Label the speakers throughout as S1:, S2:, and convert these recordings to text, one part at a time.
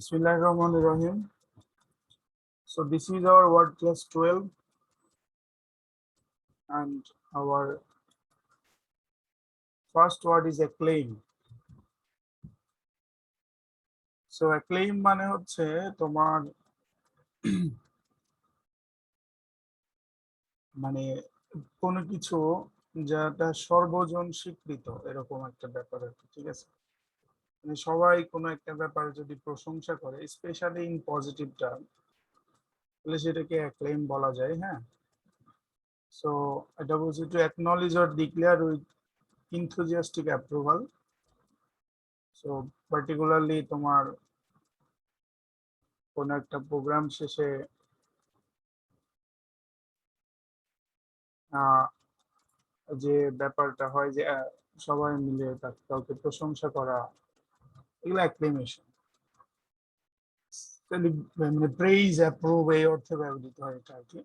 S1: Bismillahirrahmanirrahim. So this is our word class 12 and our first word is acclaim. So acclaim মানে হচ্ছে তোমার মানে কোনো কিছু যেটা সর্বজন স্বীকৃত এরকম একটা ব্যাপার আর কি, ঠিক আছে? মানে সবাই কোনো একটা ব্যাপারে যদি প্রশংসা করে স্পেশালি ইন পজিটিভ টার্ম তাহলে সেটাকে অ্যাক্লেম বলা যায়। হ্যাঁ, সো এটা বলছে to acknowledge or declare with enthusiastic approval. So particularly তোমার কোন একটা প্রোগ্রাম শেষে যে ব্যাপারটা হয় যে সবাই মিলে কাউকে প্রশংসা করা, এগুলো অ্যাক্লেমেশন। মানে প্রেইজ অ্যাপ্রুভ এই অর্থে ব্যবহৃত হয় এটা আর কি।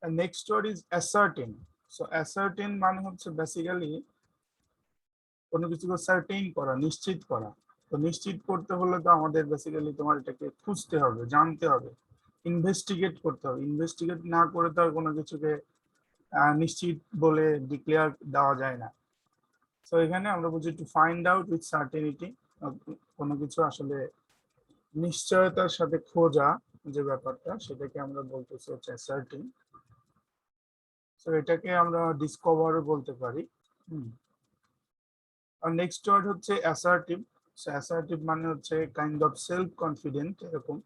S1: Next word is ascertain. So ascertain মানে হচ্ছে বেসিক্যালি কোনো কিছুকে সার্টেইন করা, নিশ্চিত করা। তো নিশ্চিত করতে হলে তো আমাদের বেসিক্যালি তোমার এটাকে খুঁজতে হবে, জানতে হবে, ইনভেস্টিগেট করতে হবে। ইনভেস্টিগেট না করে তো আর কোনো কিছুকে নিশ্চিত বলে ডিক্লেয়ার দেওয়া যায় না। তো এখানে আমরা বুঝি to find out with certainty, কোনো কিছু আসলে নিশ্চয়তার সাথে খোঁজা যে ব্যাপারটা, সেটাকে আমরা বলতেছি হচ্ছে সার্টেন। তো এটাকে আমরা ডিসকভারও বলতে পারি। আর নেক্সট ওয়ার্ড হচ্ছে অ্যাসার্টিভ। অ্যাসার্টিভ মানে হচ্ছে কাইন্ড অফ সেলফ কনফিডেন্ট এরকম।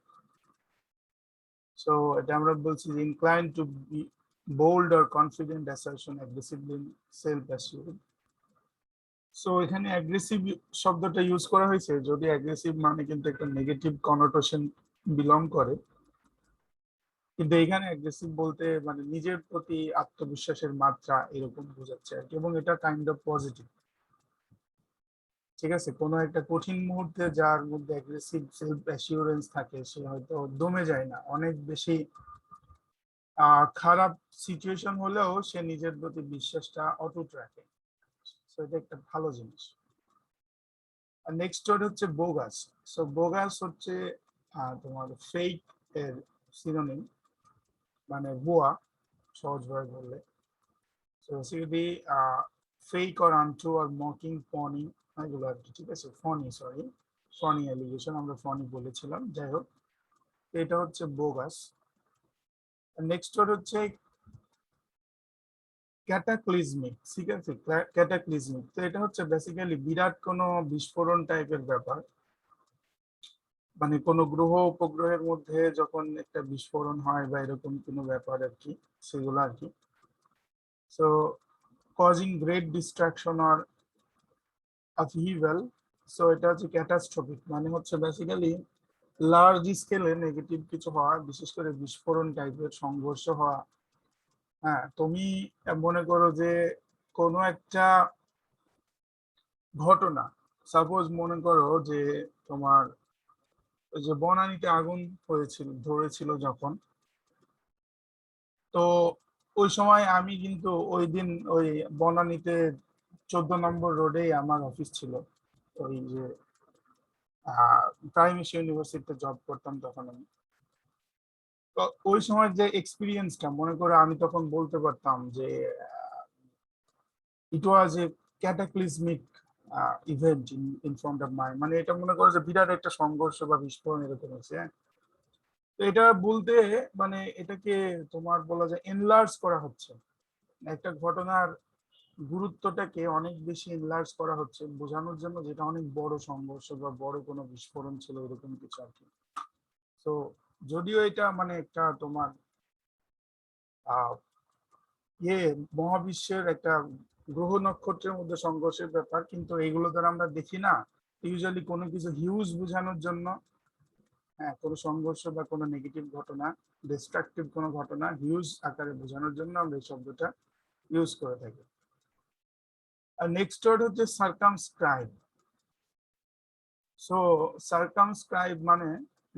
S1: সো এটা আমরা বলছি যে incline to be bold or confident assertion, aggressively self assured. So এখানে অ্যাগ্রেসিভ শব্দটা ইউজ করা হয়েছে, যদি অ্যাগ্রেসিভ মানে কিন্তু একটা নেগেটিভ কনোটেশন বিলং করে, কিন্তু এখানে অ্যাগ্রেসিভ বলতে মানে নিজের প্রতি আত্মবিশ্বাসের মাত্রা এরকম বোঝাচ্ছে আর কি, এবং এটা কাইন্ড অফ পজিটিভ। ঠিক আছে, কোনো একটা কঠিন মুহূর্তে যার মধ্যে অ্যাগ্রেসিভ সেলফ অ্যাসিউরেন্স থাকে সে হয়তো দমে যায় না, অনেক বেশি খারাপ সিচুয়েশন হলেও সে নিজের প্রতি বিশ্বাসটা অটুট রাখে। সো এটা একটা ভালো জিনিস। আর নেক্সট ওয়ার্ড হচ্ছে বোগাস। সো বোগাস হচ্ছে তোমার ফেক এর সিনোনিম, মানে ভুয়া সহজভাবে বললে। So basically fake or untrue or mocking, phony, এগুলো আর কি। ঠিক আছে, ফনি, সরি, ফনি অ্যালিগেশন, আমরা ফনি বলেছিলাম, যাই হোক। এটা হচ্ছে বোগাস। নেক্সট ওয়ার্ড হচ্ছে ক্যাটাক্লিজমিক। ঠিক আছে, ক্যাটাক্লিজমিক। তো এটা হচ্ছে বেসিক্যালি বিরাট কোনো বিস্ফোরণ টাইপের ব্যাপার, মানে কোনো গ্রহ উপগ্রহের মধ্যে যখন একটা বিস্ফোরণ হয় বা এরকম কোনো ব্যাপার আর কি, সেগুলো আর কি। So causing great destruction or upheaval. So এটা হচ্ছে ক্যাটাস্ট্রফিক, মানে হচ্ছে বেসিক্যালি লার্জ স্কেলে নেগেটিভ কিছু হওয়া, বিশেষ করে বিস্ফোরণ টাইপের সংঘর্ষ হওয়া। হ্যাঁ, তুমি মনে করো যে কোনো একটা ঘটনা, সাপোজ মনে করো যে তোমার ওই যে বনানীতে আগুন হয়েছিল, ধরেছিল যখন, তো ওই সময় আমি কিন্তু ওই দিন ওই বনানীতে 14 নম্বর রোডেই আমার অফিস ছিল। ওই যে প্রাইম ইউনিভার্সিটিতে জব করতাম তখন আমি। তো ওই সময় যে এক্সপিরিয়েন্সটা, মনে করে আমি তখন বলতে পারতাম যে it was a cataclysmic event in front of my, মানে এটা মনে করো যে বিরাট একটা সংঘর্ষ বা বিস্ফোরণ এরকম হয়েছে। তো এটা বলতে মানে এটাকে তোমার বলা যায় এনলার্জ করা হচ্ছে, একটা ঘটনার গুরুত্বটাকে অনেক বেশি এনলার্জ করা হচ্ছে বোঝানোর জন্য, যেটা অনেক বড় সংঘর্ষ বা বড় কোনো বিস্ফোরণ ছিল এরকম কিছু আর কি। তো যদিও এটা মানে একটা তোমার আহ ইয়ে মহাবিশ্বের একটা গ্রহ নক্ষত্রের মধ্যে সংঘর্ষের ব্যাপার, কিন্তু এইগুলো দ্বারা আমরা দেখি না। ইউজুয়ালি কোনো কিছু হিউজ বোঝানোর জন্য, হ্যাঁ, কোনো সংঘর্ষ বা কোনো নেগেটিভ ঘটনা, ডিস্ট্রাকটিভ কোনো ঘটনা হিউজ আকারে বোঝানোর জন্য আমরা এই শব্দটা ইউজ করে থাকি। আর নেক্সট ওয়ার্ড হচ্ছে সার্কামস্ক্রাইব। সো সার্কামস্ক্রাইব মানে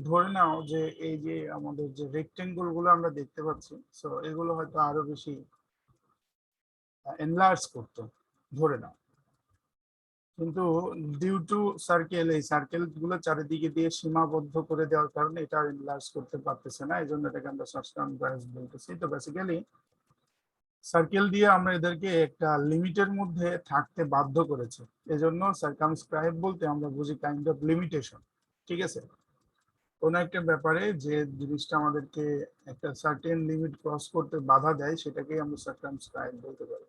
S1: ধরে নাও যে এই যে আমাদের যে রেক্টেঙ্গল গুলো আমরা দেখতে পাচ্ছি, সো এগুলো হয়তো আরো বেশি এনলার্জ করতো, ধরে নাও। কিন্তু ডিউ টু সার্কেল, এই সার্কেল গুলো চারিদিকে দিয়ে সীমাবদ্ধ করে দেওয়ার কারণে এটা এনলার্জ করতে পারতেছে না, এই জন্য এটাকে আমরা সার্কামফারেন্স বলতেছি। তো বেসিক্যালি সার্কেল দিয়ে আমরা এদেরকে একটা লিমিটের মধ্যে থাকতে বাধ্য করেছে, এজন্য সার্কামস্ক্রাইব বলতে আমরা বুঝি কাইন্ড অফ লিমিটেশন। ঠিক আছে, কোনো একটা ব্যাপারে যে জিনিসটা আমাদেরকে একটা সার্টেন লিমিট ক্রস করতে বাধা দেয় সেটাকেই আমরা সার্কামস্ক্রাইব বলতে পারি।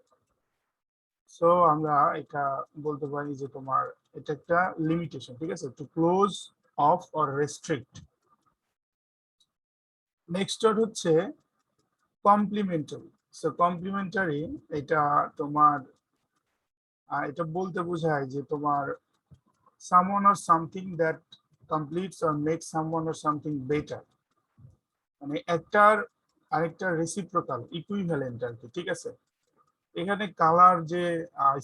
S1: সো আমরা এটা বলতে পারি যে তোমার এটা একটা লিমিটেশন। ঠিক আছে, to close off or restrict. Next word হচ্ছে কমপ্লিমেন্টারি। সো কমপ্লিমেন্টারি এটা তোমার এটা বলতে বোঝায় যে তোমার someone or something that completes or makes someone or something better, মানে একটার আরেকটা রেসিপ্রোকাল ইকুইভ্যালেন্ট আর কি। ঠিক আছে, এখানে কালার যে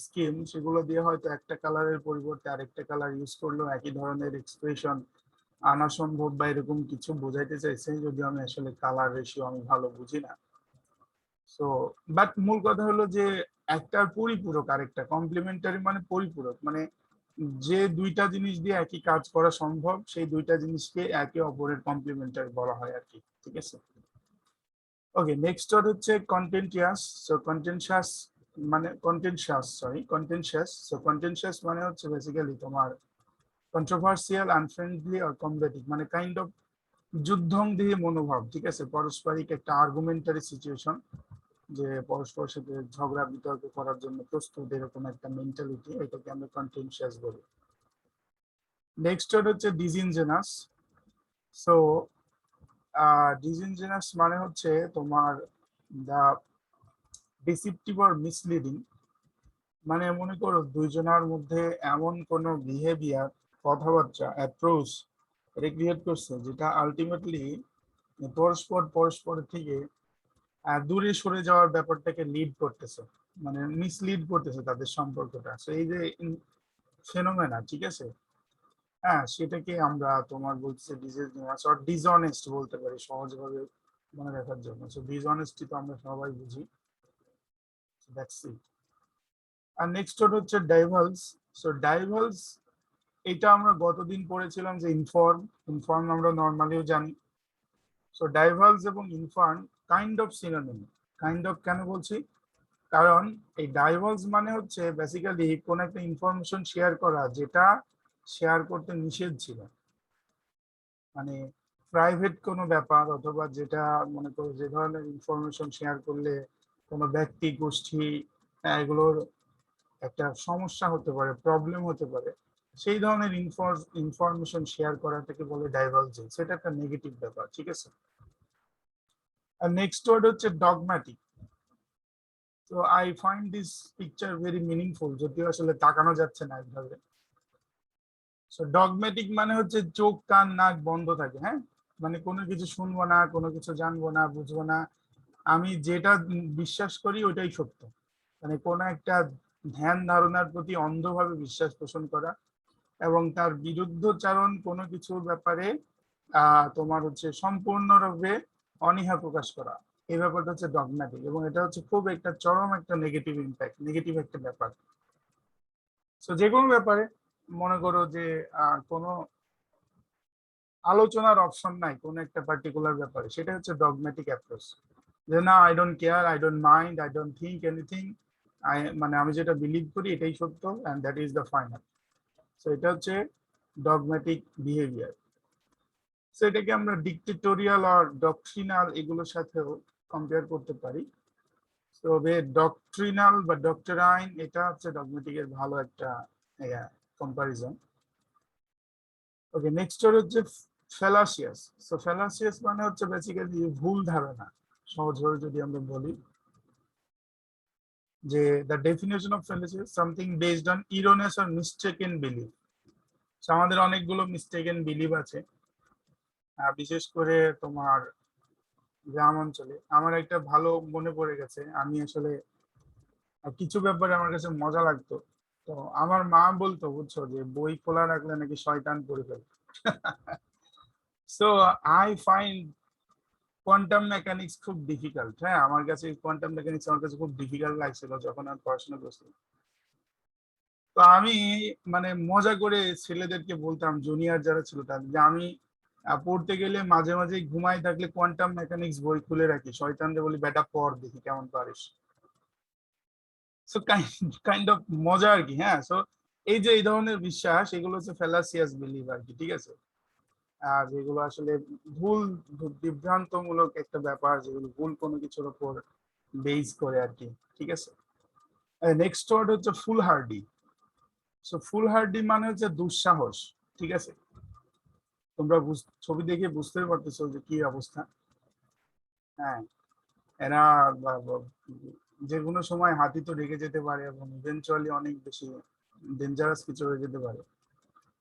S1: স্কিম সেগুলো দিয়ে হয়তো একটা কালারের পরিবর্তে আরেকটা কালার ইউজ করলেও একই ধরনের এক্সপ্রেশন আনা সম্ভব বা এরকম কিছু বোঝাইতে চাইছে, যদিও আমি আসলে কালার রেশিও আমি ভালো বুঝি না। সো বাট মূল কথা হলো যে একটার পরিপূরক আরেকটা, কমপ্লিমেন্টারি মানে পরিপূরক, মানে যে দুইটা জিনিস দিয়ে একই কাজ করা সম্ভব সেই দুইটা জিনিসকে একে অপরের কমপ্লিমেন্টারি বলা হয় আর কি। ঠিক আছে, ওকে। নেক্সট ওয়ার্ড হচ্ছে কন্টেন্টিয়াস। সো কন্টেনশাস মানে কন্টেনশাস। সো কন্টেনশাস মানে হচ্ছে বেসিক্যালি তোমার কন্ট্রোভার্সিয়াল, আনফ্রেন্ডলি আর কমবেটিভ, মানে কাইন্ড অফ যুদ্ধংদেহী মনোভাব। ঠিক আছে, পারস্পরিক একটা আর্গুমেন্টারি সিচুয়েশন, যে পরস্পরের সাথে ঝগড়া বিতর্ক করার জন্য প্রস্তুত, এরকম একটা মেন্টালিটি, এটাকে আমরা কন্টেনশাস বলি। নেক্সট ওয়ার্ড হচ্ছে ডিসইনজেনাস। সো ডিসইনজেনাস মানে হচ্ছে তোমার দা ডিসিপটিভ অর মিসলিডিং, মানে মনে করো দুইজনের মধ্যে এমন কোনো বিহেভিয়ার, কথাবার্তা, অ্যাপ্রোচ রিক্রিয়েট করছে যেটা আলটিমেটলি পরস্পরের থেকে দূরে সরে যাওয়ার ব্যাপারটাকে লিড করতেছে, মানে মিসলিড করতেছে তাদের সম্পর্কটা। সো এই যে ফেনোমেনা, ঠিক আছে, হ্যাঁ, সেটাকে আমরা তোমার বলতেছি ডিসঅনেস্ট অর ডিসঅনেস্ট বলতে পারি সহজভাবে মনে রাখার জন্য। সো ডিসঅনেস্টি তো আমরা সবাই বুঝি, দ্যাটস ইট। আর নেক্সট হচ্ছে ডাইভালস। সো ডাইভালস এটা আমরা গতদিন পড়েছিলাম যে ইনফর্ম, ইনফর্ম আমরা নর্মালিও জানি। সো ডাইভালস এবং inform kind of synonym. Kind of কেন বলছি, কারণ এই ডাইভালস মানে হচ্ছে বেসিক্যালি কোন একটা ইনফরমেশন শেয়ার করা যেটা শেয়ার করতে নিষেধ ছিল, মানে প্রাইভেট কোনো ব্যাপার, অথবা যেটা মনে করো যে ধরনের ইনফরমেশন শেয়ার করলে কোনো ব্যক্তি গোষ্ঠী এগুলোর একটা সমস্যা হতে পারে, প্রবলেম হতে পারে, সেই ধরনের ইনফরমেশন শেয়ার করাটাকে বলে ডাইভালজিং। সেটা একটা নেগেটিভ ব্যাপার। ঠিক আছে, আর নেক্সট ওয়ার্ড হচ্ছে ডগম্যাটিক। তো I find this picture very meaningful, যদিও আসলে তাকানো যাচ্ছে না একভাবে। সো ডগম্যাটিক মানে হচ্ছে চোখ কান নাক বন্ধ থাকে, হ্যাঁ, মানে কোনো কিছু শুনবো না, কোনো কিছু জানবো না, বুঝবো না, আমি যেটা বিশ্বাস করি ওইটাই সত্য, মানে কোনো একটা ধ্যান ধারণার প্রতি অন্ধভাবে বিশ্বাস পোষণ করা এবং তার বিরুদ্ধচারণ কোনো কিছুর ব্যাপারে তোমার হচ্ছে সম্পূর্ণরূপে অনীহা প্রকাশ করা, এই ব্যাপারটা হচ্ছে ডগম্যাটিক, এবং এটা হচ্ছে খুব একটা চরম একটা নেগেটিভ ইম্প্যাক্ট, নেগেটিভ একটা ব্যাপার। তো যে কোনো ব্যাপারে মনে করো যে কোনো আলোচনার অপশন নাই কোনো একটা পার্টিকুলার ব্যাপারে, সেটা হচ্ছে ডগম্যাটিক অ্যাপ্রোচ, যে না, I don't care, I don't mind, I don't think anything, মানে আমি যেটা বিলিভ করি এটাই সত্য, and that is the final. So এটা হচ্ছে ডগম্যাটিক বিহেভিয়ার। সো এটাকে আমরা ডিক্টেটোরিয়াল আর ডক্ট্রিনাল এগুলোর সাথেও কম্পেয়ার করতে পারি। তবে ডক্ট্রিনাল বা ডক্টরাইন এটা হচ্ছে ডগম্যাটিকের ভালো একটা কম্পারিজন। ওকে, নেক্সট হচ্ছে ফ্যালাসিয়াস। সো ফ্যালাসিয়াস মানে হচ্ছে বেসিক্যালি ভুল ধারণা, সহজভাবে যদি আমরা বলি যে the definition of fallacious something based on erroneous or mistaken believe. আমাদের অনেকগুলো মিস্টেকেন বিলিভ আছে, বিশেষ করে তোমার গ্রাম অঞ্চলে। আমার একটা ভালো মনে পড়ে গেছে, আমি আসলে কিছু ব্যাপারে আমার কাছে মজা লাগতো। তো আমার মা বলতো, বুঝছো, যে বই খোলা রাখলে নাকি শয়তান পড়ে ফেলে। So I find quantum mechanics খুব ডিফিকাল্ট। হ্যাঁ, আমার কাছে কোয়ান্টাম মেকানিক্স আমার কাছে খুব ডিফিকাল্ট লাগছিল যখন আমি পড়াশোনা করছিলাম। তো আমি মানে মজা করে ছেলেদেরকে বলতাম, জুনিয়র যারা ছিল তাদের, যে আমি পড়তে গেলে মাঝে মাঝে ঘুমাই থাকলে কোয়ান্টাম মেকানিক্স বই খুলে রাখি, শয়তানদের বলি বেটা পড় দেখি কেমন পারিস। সো কাইন্ড অফ মজা আর কি। হ্যাঁ, সো এই যে এই ধরনের বিশ্বাস, এগুলো হচ্ছে ফেলাসিয়াস বিলিভ আর কি, ঠিক আছে। আর যেগুলো আসলে ভুল, বিভ্রান্তমূলক একটা ব্যাপার, যেগুলো ভুল কোনো কিছুর উপর বেস করে আর কি, ঠিক আছে। নেক্সট ওয়ার্ড হচ্ছে ফুল হার্ডি। সো ফুল হার্ডি মানে হচ্ছে দুঃসাহস, ঠিক আছে। তোমরা ছবি দেখে বুঝতে পারতেছো যে কি অবস্থা। হ্যাঁ, এরা যে কোনো সময় হাতি তো রেগে যেতে পারে এবং ইভেনচুয়ালি অনেক বেশি ডেঞ্জারাস কিছু হয়ে যেতে পারে।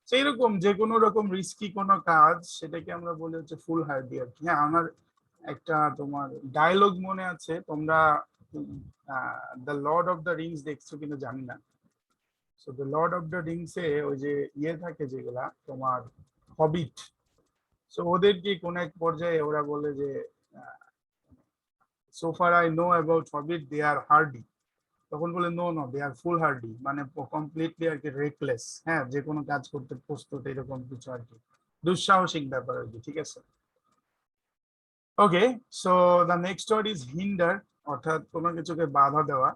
S1: সেই রকম যে কোনো রকম রিস্কি কোনো কাজ, সেটাকে আমরা বলি হচ্ছে ফুল হার্ডি আর কি। হ্যাঁ, আমার একটা তোমার ডায়লগ মনে আছে, তোমরা the lord of the rings দেখছো কিনা জানি না। So the lord of the rings এ ওই যে ইয়ে থাকে যেগুলা তোমার হবিট, সো ওদেরকে কোন এক পর্যায়ে ওরা বলে যে so far I know about hobbit they are hardy. তখন বলে no no they are full hardy, মানে কমপ্লিটলি আর কি রেকলেস, হ্যাঁ, যে কোনো কাজ করতে প্রস্তুত, এরকম কিছু আর কি, দুঃসাহসিক ব্যাপার আর কি, ঠিক আছে। Okay, so the next word is hinder, অর্থাৎ কোনো কিছুকে বাধা দেওয়া।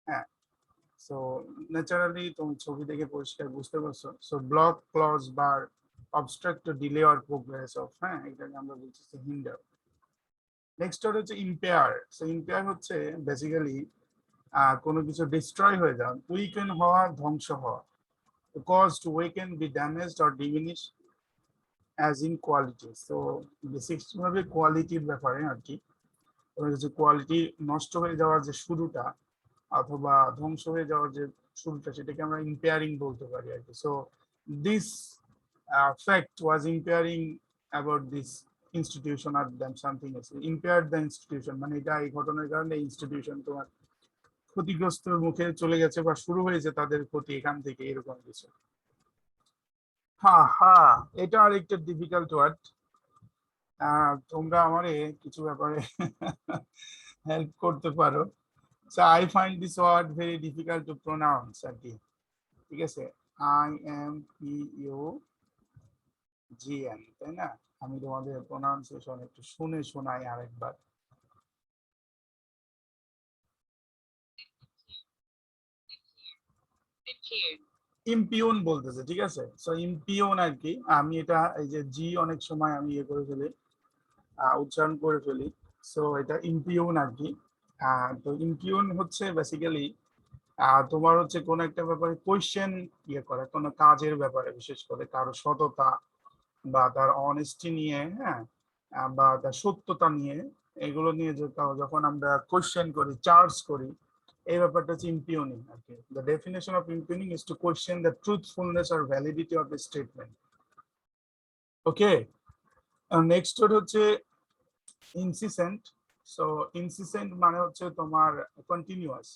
S1: হ্যাঁ, সো ন্যাচারালি তুমি ছবি দেখে পরিষ্কার বুঝতে পারছো। So block, clause, bar, obstruct, delay or progress of, হ্যাঁ, এটাকে আমরা বলতেছি হিন্ডার। নেক্সট ওয়ার্ড হচ্ছে ইম্পেয়ার। সো ইম্পেয়ার হচ্ছে বেসিক্যালি কোনো কিছু ডিস্ট্রয় হয়ে যাওয়া, উইকেন হওয়া, ধ্বংস হওয়া। Cause to weaken, be damaged or diminish as in quality. So বেসিক্স ভাবে কোয়ালিটির ব্যাপারে আর কি, কোনো কিছু কোয়ালিটি নষ্ট হয়ে যাওয়ার যে শুরুটা অথবা ধ্বংস হয়ে যাওয়ার যে শুরুটা, সেটাকে আমরা ইম্পেয়ারিং বলতে পারি আর কি। So this fact was impairing about this institution আর then something else, impaired the institution, মানে এটা এই ঘটনার কারণে ইনস্টিটিউশন তোমার ক্ষতিগ্রস্তের মুখে চলে গেছে বা শুরু হয়েছে তাদের ক্ষতি এখান থেকে, এরকম কিছু। হ্যাঁ হ্যাঁ, এটা আর একটা ডিফিকাল্ট ওয়ার্ড। তোমরা আমারে কিছু ব্যাপারে হেল্প করতে পারো। So I find this word very difficult to pronounce আর কি, ঠিক আছে। IMPUGN, তাই না? আমি তোমাদের প্রোনাউন্সিয়েশন একটু শুনে শোনাই আরেকবার। ইম্পিউন বলতেছে, ঠিক আছে। সো ইম্পিউন আর কি, আমি এটা এই যে জি অনেক সময় আমি ইয়ে করে ফেলি, উচ্চারণ করে ফেলি। সো এটা ইম্পিউন আর কি। তো ইম্পিউন হচ্ছে বেসিক্যালি তোমার হচ্ছে কোন একটা ব্যাপারে কোয়েশ্চেন ইয়ে করে, কোনো কাজের ব্যাপারে, বিশেষ করে কারো সততা বা তার অনেস্টি নিয়ে, হ্যাঁ, বা তার সত্যতা নিয়ে, এগুলো নিয়ে যখন আমরা কোয়েশ্চেন করি, চার্জ করি, এই ব্যাপারটা হচ্ছে ইম্পিউনিং আর কি। The definition of impugning is to question the truthfulness or validity of a statement. Okay, next হচ্ছে ইনসিসেন্ট। সো ইনসিসেন্ট মানে হচ্ছে তোমার কন্টিনিউয়াস,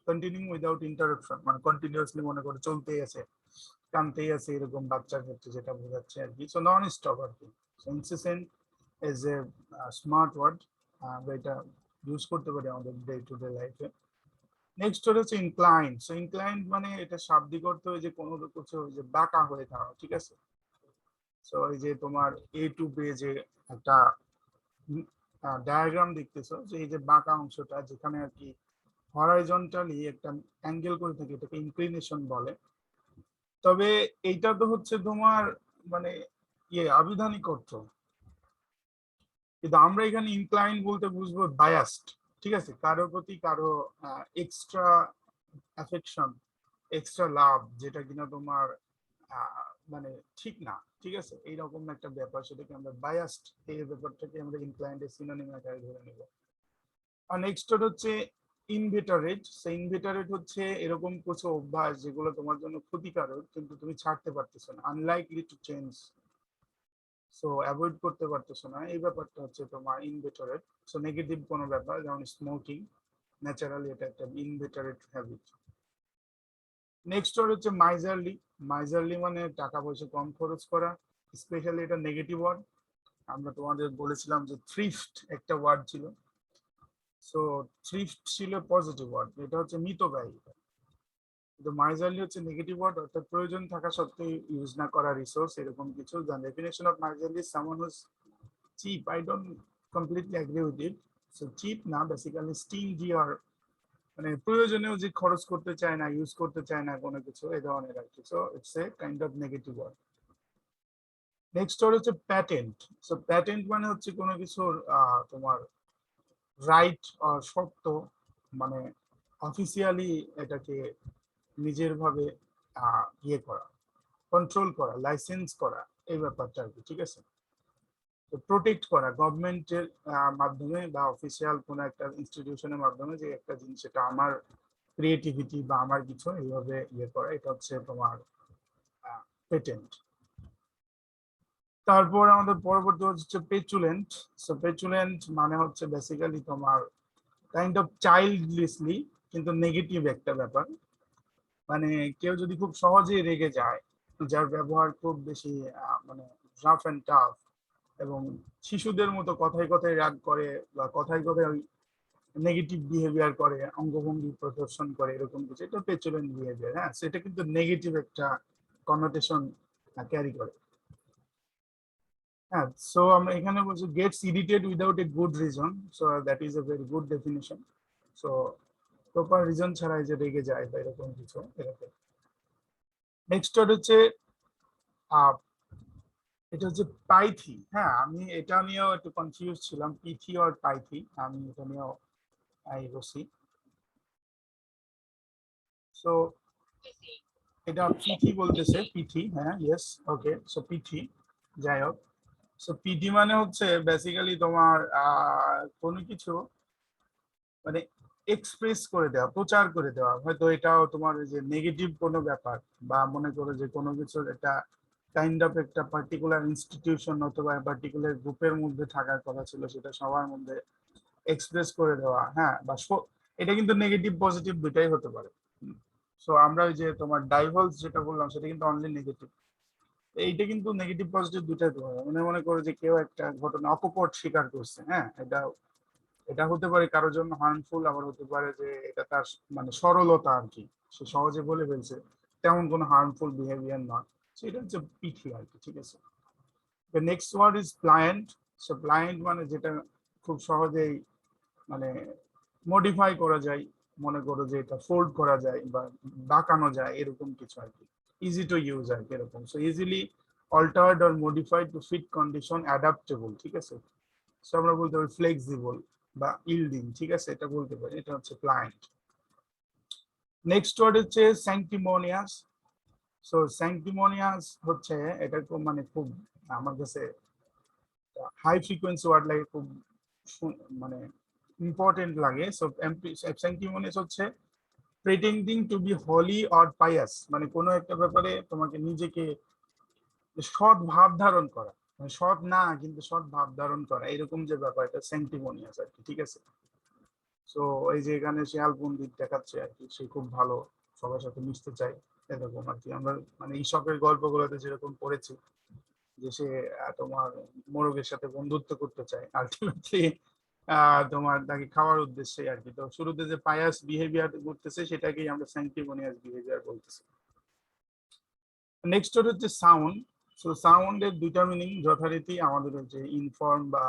S1: কন্টিনিউইং উইদাউট ইন্টারাপশন, মানে কন্টিনিউয়াসলি মনে করে চলতেই আছে, টানতেই আছে, এরকম বাচ্চার ক্ষেত্রে যেটা বোঝাচ্ছে আর কি। সো নন স্টপ আর কি। So incessant is a smart word, আমরা এটা ইউজ করতে পারি আমাদের ডে টু ডে লাইফে। নেক্সট হচ্ছে ইনক্লাইন্ড। সো ইনক্লাইন্ড মানে এটা শাব্দিক অর্থ হয়ে যে কোনো কিছু যে বাঁকা হয়ে থাকা, ঠিক আছে। সো এই যে তোমার এ টু বে যে একটা ডায়াগ্রাম দেখতেছো, যে এই যে বাঁকা অংশটা যেখানে আর কি হরাইজন্টালি একটা অ্যাঙ্গেল করে থাকে, এটাকে ইনক্লিনেশন বলে। তবে এইটা তো হচ্ছে তোমার মানে ইয়ে আবিধানিক অর্থ, কিন্তু আমরা এখানে ইনক্লাইন বলতে বুঝবো বায়াসড, ঠিক আছে, কারো প্রতি কারো এক্সট্রা অ্যাফেকশন, এক্সট্রা লাভ, যেটা কিনা তোমার মানে ঠিক না, ঠিক আছে, এইরকম একটা ব্যাপার, সেটাকে আমরা বায়াসড, এই ব্যাপারটাকে আমরা ইনক্লাইন্ডের সিনোনিম আকারে ধরে নেব। আর নেক্সট হচ্ছে ইনভেটারেট। সেই ইনভেটারেট হচ্ছে এরকম কিছু অভ্যাস যেগুলো তোমার জন্য ক্ষতিকারক কিন্তু তুমি ছাড়তে পারতেছো না, unlikely to change, so avoid করতে পারতেছো না, এই ব্যাপারটা হচ্ছে তোমার ইনভেটারেট। সো নেগেটিভ কোনো ব্যাপার যেমন স্মোকিং, ন্যাচারালি এটা একটা ইনভেটারেট হ্যাবিট। নেক্সট হচ্ছে মাইজারলি। মাইজারলি মানে টাকা পয়সা কম খরচ করা, স্পেশালি এটা নেগেটিভ ওয়ার্ড। আমরা তোমাদের বলেছিলাম যে থ্রিফট একটা ওয়ার্ড ছিল, সো থ্রিফট ছিল পজিটিভ ওয়ার্ড, এটা হচ্ছে মিতব্যয়ী। তো মাইজারলি হচ্ছে নেগেটিভ ওয়ার্ড, অর্থাৎ প্রয়োজন থাকা সত্ত্বেও ইউজ না করা রিসোর্স, এরকম কিছু। The definition of miserly is someone whose cheap. I don't completely agree with it. So cheap না, বেসিক্যালি স্টিনজি, আর মানে প্রয়োজনেও যে খরচ করতে চায় না, ইউজ করতে চায় না কোনো কিছু, এই ধরনের আর কি। So it's a kind of negative word. Next word হচ্ছে প্যাটেন্ট। সো প্যাটেন্ট মানে হচ্ছে কোনো কিছুর তোমার রাইট সত্য, মানে অফিসিয়ালি এটাকে নিজের ভাবে ইয়ে করা, কন্ট্রোল করা, লাইসেন্স করা, এই ব্যাপারটা আর কি, ঠিক আছে। তো প্রোটেক্ট করা গভর্নমেন্টের মাধ্যমে বা অফিসিয়াল কোনো একটা ইনস্টিটিউশনের মাধ্যমে, যে একটা জিনিস এটা আমার ক্রিয়েটিভিটি বা আমার কিছু এইভাবে ইয়ে করা, এটা হচ্ছে তোমার পেটেন্ট। তারপর আমাদের পরবর্তী হচ্ছে পেচুলেন্ট। সো পেচুলেন্ট মানে হচ্ছে বেসিক্যালি তোমার কাইন্ড অফ চাইল্ডলিসলি, কিন্তু নেগেটিভ একটা ব্যাপার। মানে কেউ যদি খুব সহজেই রেগে যায়, যার ব্যবহার খুব বেশি মানে রাফ অ্যান্ড টাফ, এবং শিশুদের মতো কথায় কথায় রাগ করে বা কথায় কথায় নেগেটিভ বিহেভিয়ার করে, অঙ্গভঙ্গি প্রদর্শন করে, এরকম কিছু, এটা পেচুলেন্ট বিহেভিয়ার। হ্যাঁ, সেটা কিন্তু নেগেটিভ একটা কনোটেশন ক্যারি করে। হ্যাঁ, সো আমরা এখানে বলছি gets irritated without a good reason. So that is a very good definition. So proper reason ছাড়াই যে রেগে যায় বা এরকম কিছু, এরকম। নেক্সট হচ্ছে এটা হচ্ছে পাইথি। হ্যাঁ, আমি এটা নিয়েও একটু কনফিউজ ছিলাম, পিথি আর পাইথি, আমি এটা নিয়েও বসি। সো এটা পিথি বলতেছে, পিথি, হ্যাঁ, ইয়েস, ওকে। সো পিথি, যাই হোক। সো পিথি মানে হচ্ছে বেসিক্যালি তোমার কোনো কিছু মানে এক্সপ্রেস করে দেওয়া, প্রচার করে দেওয়া। হয়তো এটাও তোমার যে নেগেটিভ কোনো ব্যাপার, বা মনে করো যে কোনো কিছুর একটা কাইন্ড অফ একটা পার্টিকুলার ইনস্টিটিউশন অথবা পার্টিকুলার গ্রুপের মধ্যে থাকার কথা ছিল, সেটা সবার মধ্যে এক্সপ্রেস করে দেওয়া। হ্যাঁ, বা এটা কিন্তু নেগেটিভ পজিটিভ দুটাই হতে পারে। সো আমরা ওই যে তোমার ডাইভলস যেটা বললাম, সেটা কিন্তু অনলি নেগেটিভ। এইটা কিন্তু নেগেটিভ পজিটিভ দুটাই হতে পারে। মনে করো যে কেউ একটা ঘটনা অকপট স্বীকার করছে, হ্যাঁ, এটা এটা হতে পারে কারোর জন্য হার্মফুল, আবার হতে পারে যে এটা তার মানে সরলতা আর কি, সে সহজে বলে ফেলছে, তেমন কোনো হার্মফুল বিহেভিয়ার নয়। সেটা হচ্ছে পিঠি আর কি, ঠিক আছে। The next word is pliant. So pliant মানে যেটা খুব সহজেই মানে মডিফাই করা যায়, মনে করো যে এটা ফোল্ড করা যায় বা বাঁকানো যায়, এরকম কিছু আর কি। ইজি টু ইউজ আর কি, এরকম। So easily altered or modified to fit condition, adaptable, ঠিক আছে। সো আমরা বলতে পারি ফ্লেক্সিবল বা ইল্ডিং, ঠিক আছে, এটা বলতে পারি। এটা হচ্ছে প্লায়েন্ট। নেক্সট ওয়ার্ড হচ্ছে স্যাংটিমোনিয়াস। সো স্যাংটিমোনিয়াস হচ্ছে এটা খুব মানে খুব আমার কাছে হাই ফ্রিকোয়েন্সি ওয়ার্ড লাগে, খুব মানে ইম্পর্টেন্ট লাগে। সো স্যাংটিমোনিয়াস হচ্ছে pretending to be holy or pious, মানে কোনো একটা ব্যাপারে তোমাকে নিজেকে সৎ ভাব ধারণ করা, মানে সৎ না কিন্তু সৎ ভাব ধারণ করা, এরকম যে ব্যাপার, এটা স্যাংটিমোনিয়াস আর কি, ঠিক আছে। সো এই যে এখানে শেয়াল পণ্ডিত দেখাচ্ছে আর কি, সে খুব ভালো, সবার সাথে মিশতে চায়, এরকম আর কি। আমরা মানে ঈশপের গল্পগুলোতে যেরকম পড়েছি যে সে তোমার মোরগের সাথে বন্ধুত্ব করতে চায়, আলটিমেটলি তোমার তাকে খাওয়ার উদ্দেশ্যে আর কি। তো শুরুতে যে পায়াস বিহেভিয়ার করতেছে, সেটাকেই আমরা স্যাংটিমোনিয়াস বিহেভিয়ার বলতেছি। নেক্সট হচ্ছে সাউন্ড। সো সাউন্ডের দুইটা মিনিং যথারীতি আমাদের হচ্ছে ইনফর্ম বা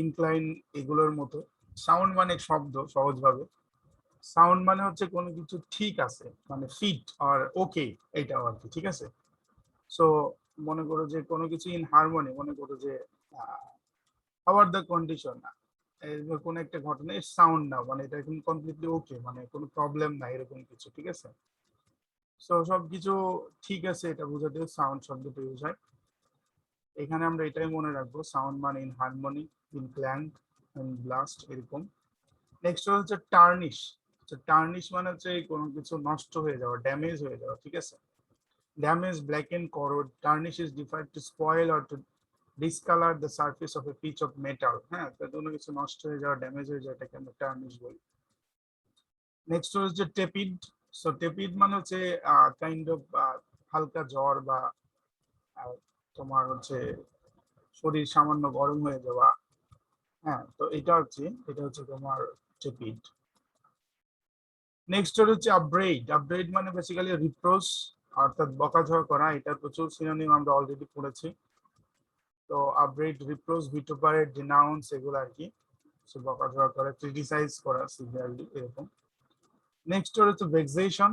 S1: ইনক্লাইন, এগুলোর মতো। সাউন্ড মানে শব্দ, সহজভাবে। সাউন্ড মানে হচ্ছে কোনো কিছু ঠিক আছে, মানে ফিট আর ওকে, এটাও আর কি, ঠিক আছে। সো মনে করো যে কোনো কিছু ইন হারমোনি, মনে করো যে আবার দ্য কন্ডিশন, কোন একটা ঘটনা সাউন্ড না, মানে এটা এখন কমপ্লিটলি ওকে, মানে কোনো প্রবলেম নাই, এরকম কিছু, ঠিক আছে। সো সবকিছু ঠিক আছে, এটা বোঝাতে সাউন্ড শব্দটা ইউজ হয়। এখানে আমরা এটাই মনে রাখবো, সাউন্ড মানে in harmony, in ক্ল্যাং, in blast, এরকম। নেক্সট হচ্ছে টার্নিশ। টার্নিশ মানে হচ্ছে কোনো কিছু নষ্ট হয়ে যাওয়া, ড্যামেজ হয়ে যাওয়া, ঠিক আছে। Damage, blacken, corrode. Tarnish is defined to spoil or to discolor the surface of a piece of metal. হ্যাঁ, তো কোনো কিছু নষ্ট হয়ে যাওয়া, ড্যামেজ হয়ে যাওয়া, এটাকে আমরা টার্নিশ বলি। নেক্সট হচ্ছে টেপিড। সো টেপিড মানে হচ্ছে কাইন্ড অফ হালকা জ্বর বা তোমার হচ্ছে শরীর সামান্য গরম হয়ে যাওয়া। হ্যাঁ, তো এটা হচ্ছে তোমার টেপিড। নেক্সট হচ্ছে আপব্রেড। আপব্রেড মানে বেসিক্যালি রিপ্রোচ, অর্থাৎ বকাঝকা করা। এটা প্রচুর সিনোনিম আমরা অলরেডি পড়েছি। তো আপব্রেড, রিপ্রোচ, ভিটুপারেট, ডিনাউন্স এগুলো আর কি। সো বকাঝকা করা, ক্রিটিসাইজ করা সিভিয়ারলি এরকম। নেক্সট হচ্ছে ভেক্সেশন।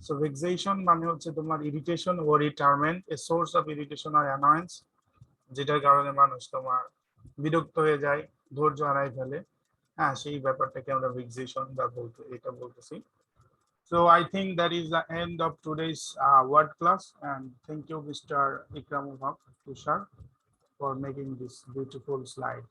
S1: সো ভেক্সেশন মানে হচ্ছে তোমার irritation, worry, torment, a source of irritation আর অ্যানয়েন্স, যেটার কারণে মানুষ তোমার বিরক্ত হয়ে যায়, ধৈর্য হারায় ফেলে। হ্যাঁ, সেই ব্যাপারটাকে আমরা ভেক্সেশন বা বলতে এটা বলতেছি। So I think that is the end of today's word class, and thank you, Mr. Ikramul Haq Tushar, for making this beautiful slide.